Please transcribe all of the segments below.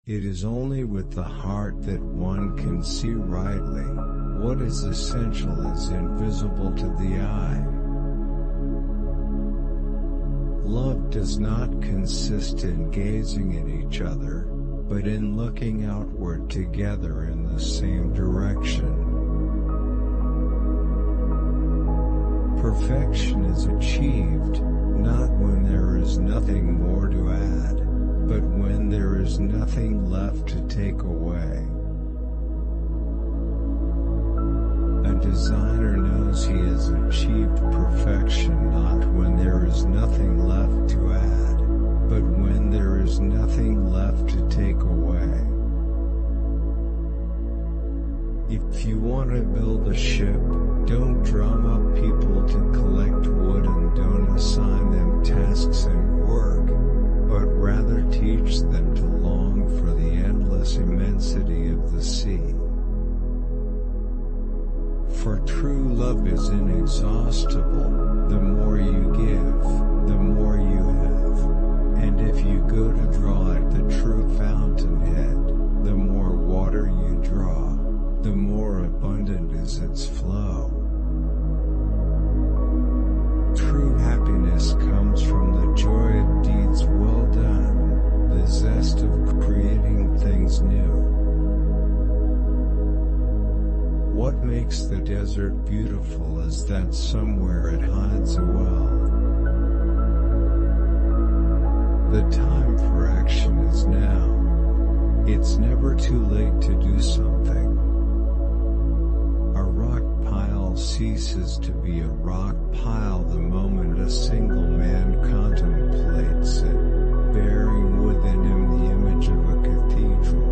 It is only with the heart that one can see rightly. What is essential is invisible to the eye. Love does not consist in gazing at each other, but in looking outward together in the same direction. Perfection is achieved, not when there is nothing more to add, but when there is nothing left to take away. A designer knows he has achieved perfection not when there is nothing left to add, but when there is nothing left to take away. If you want to build a ship, don't drum up people to collect wood and don't assign them tasks and work, but rather teach them to long for the endless immensity of the sea. For true love is inexhaustible. The more you give, the more you have. And if you go to draw at the true fountainhead, the more water you draw, the more abundant is its flow. True happiness comes from the joy of deeds well done, the zest of creating things new. What makes the desert beautiful is that somewhere it hides a well. The time for action is now. It's never too late to do something. A rock pile ceases to be a rock pile the moment a single man contemplates it, bearing within him the image of a cathedral.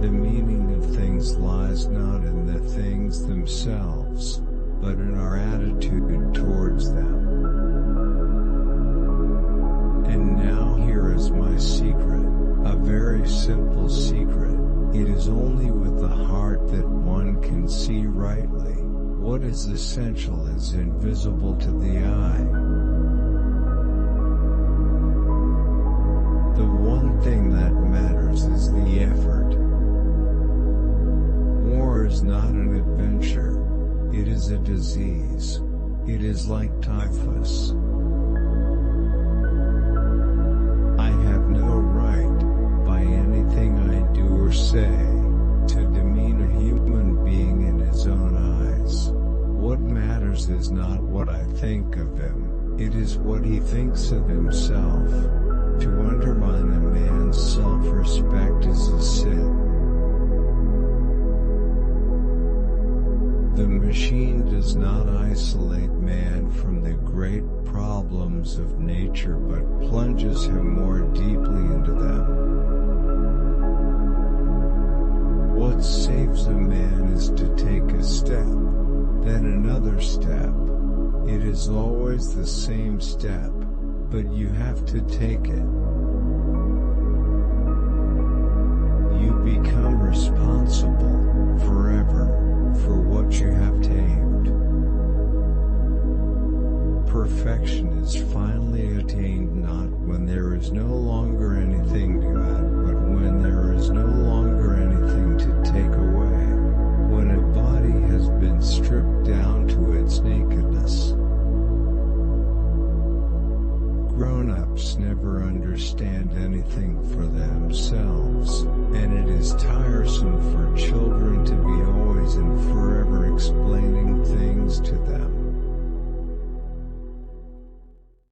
The meaning of things lies not in the things themselves, but in our attitude towards them. And now here is my secret, a very simple secret. It is only with the heart that one can see rightly. What is essential is invisible to the eye. The one thing that matters is the effort. War is not an adventure. It is a disease. It is like typhus. I have no right, by anything I do or say, to demean a human being in his own eyes. What matters is not what I think of him, it is what he thinks of himself. To undermine a man's self-respect is a sin. The machine does not isolate man from the great problems of nature but plunges him more deeply into them. What saves a man is to take a step, then another step. It is always the same step, but you have to take it. You become responsible, forever, for what you have tamed. Perfection is finally attained not when there is no longer anything to add, but when there is no longer anything to take away. When a body has been stripped down to its nakedness. Grown-ups never understand anything for themselves.